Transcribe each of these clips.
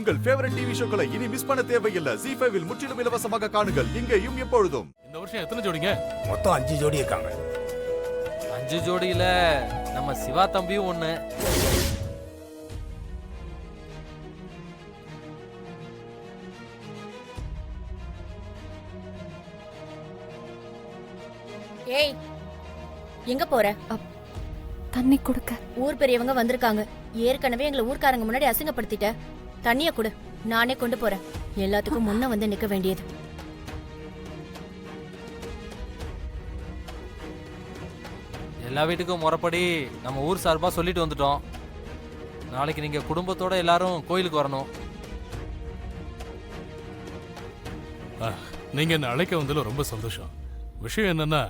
உங்கள் favourite TV ஷோக்களை இனி miss பண்ண தேவையில்லை. ZEE5 இல் முற்றிலும் இலவசமாக காணுங்கள். இங்கேயும் எப்பொழுதும். இந்த வருஷம் எத்தனை ஜோடிங்க? மொத்தம் 5 ஜோடி இருக்காங்க. 5 ஜோடியில நம்ம சிவா தம்பியும் ஒண்ணு. ஏய், எங்க போற? தண்ணி கொடுக்க. ஊர் பெரியவங்க வந்திருக்காங்க. ஏற்கனவே எங்களை ஊர்க்காரங்க முன்னாடி அசிங்கப்படுத்திட்ட. தண்ணிய கொடு, நானே கொண்டு போறேன். எல்லாத்துக்கும் முன்ன வந்து நிக்க வேண்டியது. எல்லா வீட்டுக்கும் முறைப்படி நம்ம ஊர் சார்பா சொல்லிட்டு வந்துட்டோம். நாளைக்கு நீங்க குடும்பத்தோட எல்லாரும் கோயிலுக்கு வரணும். நீங்க என்ன அழைக்க வந்ததுல ரொம்ப சந்தோஷம். விஷயம் என்னன்னா,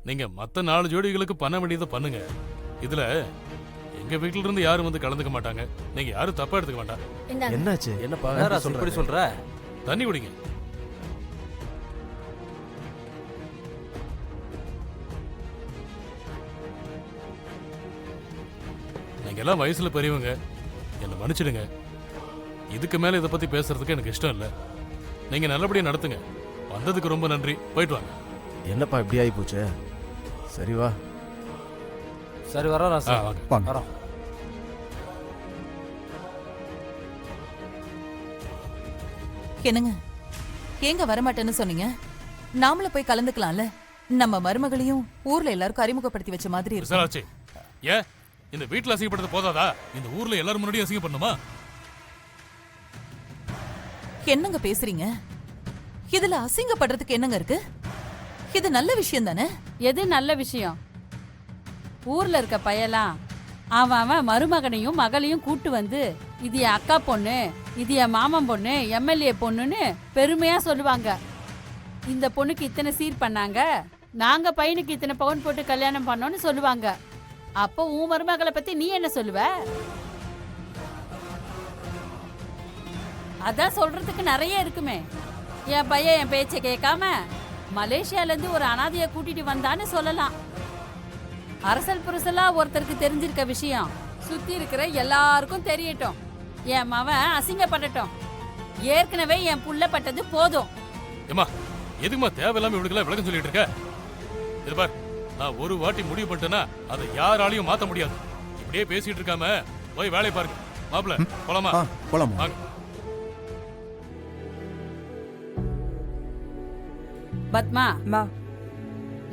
நீங்க மத்த 4 ஜோடிகளுக்கு பண்ண வேண்டியதை பண்ணுங்க. இதுல எங்க வீட்டுல இருந்து யாரும் வந்து கலந்துக்க மாட்டாங்க. நீங்க யாரும் தப்பா எடுத்துக்க வேண்டாம். என்னாச்சு? என்னப்பா இப்படி சொல்ற? தண்ணி குடிங்க. நீங்க எல்லாம் வயசுல பெரியவங்க, என்ன மன்னிச்சிடுங்க. இதுக்கு மேல இதை பத்தி பேசுறதுக்கு எனக்கு இஷ்டம் இல்லை. நீங்க நல்லபடியா நடத்துங்க. வந்ததுக்கு ரொம்ப நன்றி. போயிட்டு வாங்க. என்னப்பா இப்படி ஆகி போச்சு? சரி வா. சரி வரோம். வரோம். என்னங்க, ஏங்க வரமாட்டேன்னு சொன்னீங்க? நாமள போய் கலந்துக்கலாம்ல. நம்ம மருமகளையும் ஊர்ல எல்லாருக்கும் அறிமுகப்படுத்தி வச்ச மாதிரி இருக்கு. ஏன் இந்த வீட்டுல அசிங்கப்படுறது போதாதா? இந்த ஊர்ல எல்லாரும் முன்னாடி அசிங்க பண்ணுமா? என்னங்க பேசுறீங்க? இதுல அசிங்கப்படுறதுக்கு என்னங்க இருக்கு? இது நல்ல விஷயம் தானே? எது நல்ல விஷயம்? ஊர்ல இருக்க பையலாம் அவன் மருமகனையும் மகளையும் கூட்டு வந்து, இது என் அக்கா பொண்ணு, இது என் மாமன் பொண்ணு, MLA பொண்ணுன்னு பெருமையா சொல்லுவாங்க. இந்த பொண்ணுக்கு இத்தனை சீர் பண்ணாங்க, நாங்க பையனுக்கு இத்தனை பவுன் போட்டு கல்யாணம் பண்ணோம்னு சொல்லுவாங்க. அப்போ உன் மருமகளை பத்தி நீ என்ன சொல்லுவ? அதான் சொல்றதுக்கு நிறைய இருக்குமே. என் பையன் என் பேச்சை கேட்காம மலேசியால இருந்து ஒரு அனாதைய கூட்டிட்டு வந்தான்னு சொல்லலாம். அரசல் புரசலா ஒருத்தருக்கு தெரிஞ்சிருக்க விஷயம் சுத்தி இருக்கிற எல்லாருக்கும் தெரியட்டும். என் மவன் அசிங்கப்படட்டும். ஏற்கனவே என் புள்ள பட்டது போதும். ஏமா, எதுக்குமா தேவையில்லாம இவளுக்கெல்லாம் விளக்கம் சொல்லிட்டு இருக்க? இது பார், நான் ஒரு வாட்டி முடிவு பண்ணிட்டேன்னா அதை யாராலையும் மாத்த முடியாது. இப்படியே பேசிட்டு இருக்காம போய் வேலையை பாருங்க. மாப்பிள்ள போலாமா? போலாமா? பத்மா,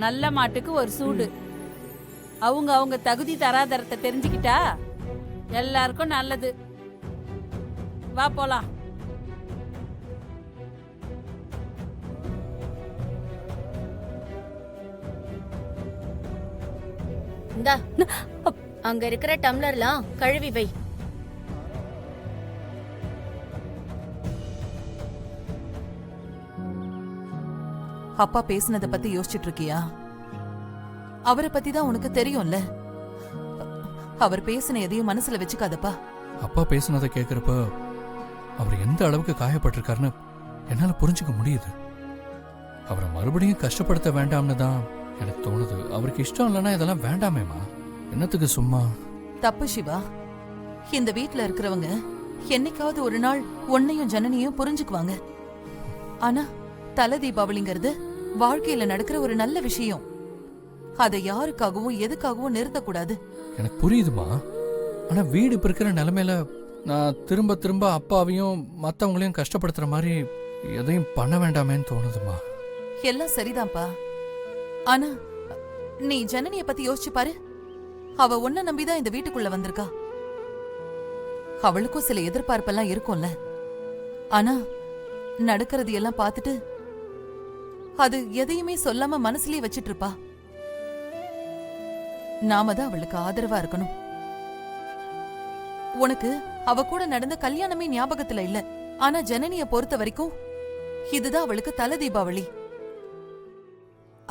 நல்ல மாட்டுக்கு ஒரு சூடு. அவங்க தகுதி தராதரத்தை தெரிஞ்சுக்கிட்டா எல்லாருக்கும் நல்லது. வா போலாம். இந்தா, அங்க இருக்கிற டம்ளர்லாம் கழுவி வை. அப்பா பேசுனத பத்தி யோசிச்சுட்டு இருக்கியா? அவரை பத்தி தான் உனக்கு தெரியும்ல. அவர் பேசின எதையும் மனசுல வச்சுக்காதப்பா. அப்பா பேசுனதை கேட்கிறப்ப அவர் எந்த அளவுக்கு காயப்பட்டிருக்காருன்னு என்னால புரிஞ்சுக்க முடியுது. அவரை மறுபடியும் கஷ்டப்படுத்த வேண்டாம்னு தான் எனக்கு தோணுது. அவருக்கு இஷ்டம் இல்லைன்னா இதெல்லாம் வேண்டாமேமா. என்னத்துக்கு சும்மா? தப்பு சிவா. இந்த வீட்டுல இருக்கிறவங்க என்னைக்காவது ஒரு நாள் உன்னையும் ஜனனியும் புரிஞ்சுக்குவாங்க. ஆனா தல தீபாவளிங்கிறது வாழ்க்கையில நடக்கிற ஒரு நல்ல விஷயம். அதை யாருக்காகவும் எதுக்காகவும் நிறுத்தக்கூடாது. எனக்கு புரியுதுமா. ஆனா வீடு இப்ப இருக்கிற நிலைமையில நான் திரும்ப திரும்ப அப்பாவையும் மத்தவங்களையும் கஷ்டப்படுத்துற மாதிரி எதையும் பண்ண வேண்டாமேன்னு தோணுதுமா. எல்லாம் சரிதான்ப்பா. ஆனா நீ ஜனனிய பத்தி யோசிச்சு பாரு. அவ உன்னை நம்பிதான் இந்த வீட்டுக்குள்ள வந்திருக்கா. அவளுக்கும் சில எதிர்பார்ப்பெல்லாம் இருக்கும்ல. ஆனா நடக்கிறது எல்லாம் பார்த்துட்டு அது எதையுமே சொல்லாம மனசுலயே வச்சிட்டு இருப்பா. நாம தான் அவளுக்கு ஆதரவா இருக்கணும். உனக்கு அவ கூட நடந்த கல்யாணமே ஞாபகத்துல இல்ல. ஆனா ஜனனிய பொறுத்த வரைக்கும் இதுதான் அவளுக்கு தல தீபாவளி.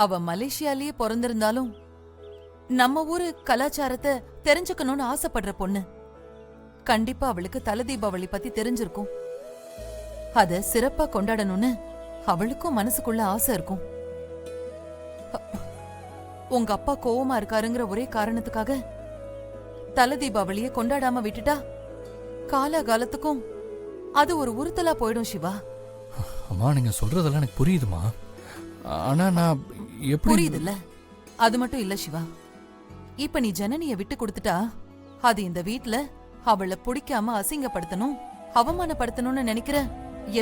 அவ மலேசியாலேயே பிறந்திருந்தாலும் நம்ம ஊரு கலாச்சாரத்தை தெரிஞ்சுக்கணும்னு ஆசைப்படுற பொண்ணு. கண்டிப்பா அவளுக்கு தல தீபாவளி பத்தி தெரிஞ்சிருக்கும். அத சிறப்பா கொண்டாடணும்னு அவளுக்கும் மனசுக்குள்ள ஆசை இருக்கும். உங்க அப்பா கோவமா இருக்காருங்கிற ஒரே காரணத்துக்காக தல தீபாவளியை கொண்டாடாம விட்டுட்டா காலாகாலத்துக்கும் அது ஒரு உறுத்தலா போயிடும் சிவா. அம்மா நீங்க சொல்றதெல்லாம் எனக்கு புரியுதுமா. ஆனா நான் எப்படி புரியுதுல்ல? அது மட்டும் இல்ல சிவா, இப்ப நீ ஜனனிய விட்டு கொடுத்துட்டா அது இந்த வீட்ல அவளை பிடிக்காம அசிங்கப்படுத்தணும் அவமானப்படுத்தணும்னு நினைக்கிற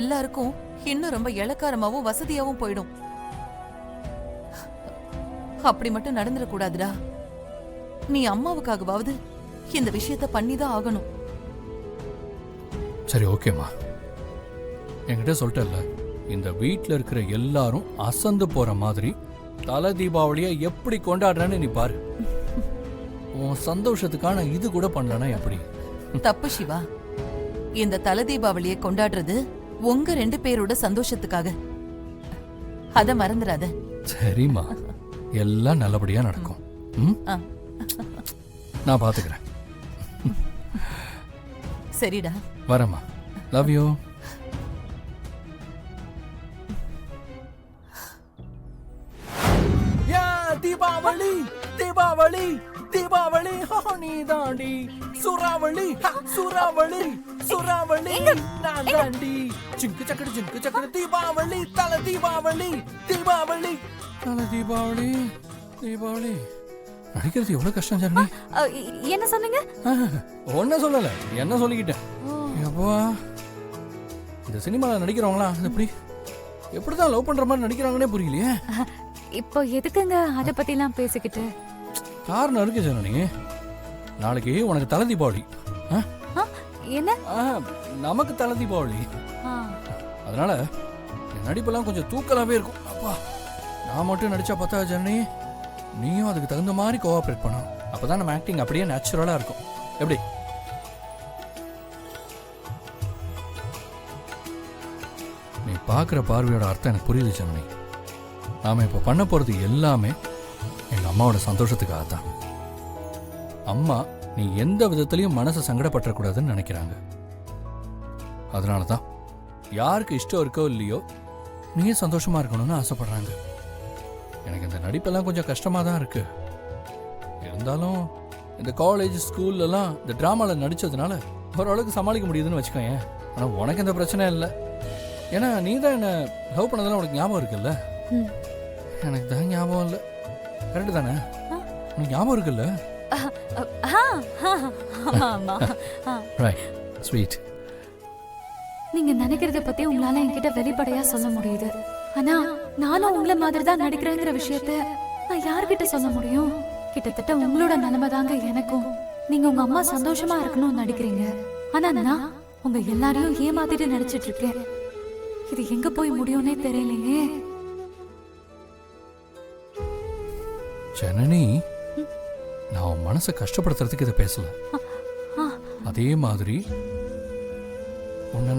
எல்லாருக்கும் இன்னும் ரொம்ப இளக்காரமாவும் வசதியாவும் போயிடும். அப்படி மட்டும் நடந்துடக்கூடாதுடா. நீ அம்மாவுக்காகவாவது இந்த விஷயத்த பண்ணிதான் ஆகணும். சரி ஓகேம்மா, என்கிட்ட சொல்லிட்டல, இந்த வீட்ல இருக்கிற எல்லாரும் அசந்து போற மாதிரி தலை தீபாவளியை எப்படி கொண்டாடுறேன்னு நீ பாரு. உன் சந்தோஷத்துக்கான இது கூட பண்ணலனா எப்படி? தப்பு சிவா. இந்த தல தீபாவளியை கொண்டாடுறது உங்க 2 பேரோட சந்தோஷத்துக்காக. அத மறந்துடாத. சரிம்மா, எல்லாம் நல்லபடியா நடக்கும். ம்? ஆ. நான் பாத்துக்கிறேன். சரிடா. வரேம்மா. Love you. தீபாவளி தீபாவளி தீபாவளி நீ தாண்டி சூறாவளி சூறாவளி சூறாவளி நான் தாண்டி சிங்கு சக்கடு தீபாவளி தல தீபாவளி தீபாவளி தல தீபாவளி தீபாவளி. நடிக்கிறது எவ்வளவு கஷ்டம் ஜனனி. என்ன சொன்னீங்க? ஒன்ன சொல்லல, என்ன சொல்லிக்கிட்டேன். எப்பா இந்த சினிமாவில் நடிக்கிறவங்களா எப்படி எப்படிதான் லவ் பண்ற மாதிரி நடிக்கிறாங்கன்னே புரியலையே. இப்போ எதுக்குங்க அத பத்திலாம் பேசிக்கிட்டு? காரணம் இருக்கு ஜனனி. நாளைக்கு உனக்கு தலை தீபாவளி. என்ன? நமக்கு தலை தீபாவளி. அதனால என் நடிப்பெல்லாம் கொஞ்சம் தூக்கலாவே இருக்கும். அப்பா நான் மட்டும் நடிச்சா பார்த்தா ஜனனி, நீயும் அதுக்கு தகுந்த மாதிரி கோஆபரேட் பண்ணணும். அப்பதான் நம்ம ஆக்டிங் அப்படியே நேச்சுரலா இருக்கும். எப்படி? நீ பார்க்குற பார்வையோட அர்த்தம் எனக்கு புரியுது ஜனனி. நாம இப்போ பண்ண போறது எல்லாமே எங்க அம்மாவோட சந்தோஷத்துக்காக தான். அம்மா நீ எந்த விதத்திலையும் மனசை சங்கடப்பட்டுறக்கூடாதுன்னு நினைக்கிறாங்க. அதனால தான் யாருக்கு இஷ்டம் இருக்கோ இல்லையோ நீயே சந்தோஷமா இருக்கணும்னு ஆசைப்படுறாங்க. எனக்கு இந்த நடிப்பெல்லாம் கொஞ்சம் கஷ்டமா தான் இருக்கு. இருந்தாலும் இந்த காலேஜ் ஸ்கூல்லலாம் இந்த டிராமால நடிச்சதுனால ஓரளவுக்கு சமாளிக்க முடியுதுன்னு வச்சுக்கோங்க. ஆனா உனக்கு இந்த பிரச்சனை இல்லை. ஏன்னா நீ தான் என்ன லவ் பண்ணதெல்லாம் உனக்கு ஞாபகம் இருக்குல்ல? எனக்கு தான் ஞாபகம் இல்லை. கரெக்டு தானே? உனக்கு ஞாபகம் இருக்குல்ல? Right, sweet. நீங்க நினைக்கிறத பத்தி உங்களால என்கிட்ட வெளிப்படையா சொல்ல முடியுது. ஆனா நானும் உங்களை மாதிரி தான் நடிக்கிறேங்கிற விஷயத்த நான் யார்கிட்ட சொல்ல முடியும்? கிட்டத்தட்ட உங்களோட நிலைமை தாங்க எனக்கும். நீங்க உங்க அம்மா சந்தோஷமா இருக்கணும்னு நடிக்கிறீங்க. ஆனா நான் உங்க எல்லாரையும் ஏமாத்திட்டு நடிச்சிட்டு இருக்கேன். இது எங்க போய் முடியும்னே தெரியலையே. ஜனனி, நான் உன் மனசை கஷ்டப்படுத்துறதுக்கு இதை பேசல. அதே மாதிரி உன்னை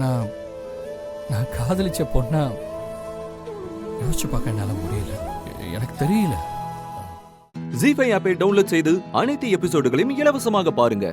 நான் காதலிச்ச பொண்ணா யோசிச்சு பார்க்க என்னால முடியல. எனக்கு தெரியல. ஜீ5 ஆப்பை டவுன்லோட் செய்து அனைத்து எபிசோடுகளையும் இலவசமாக பாருங்க.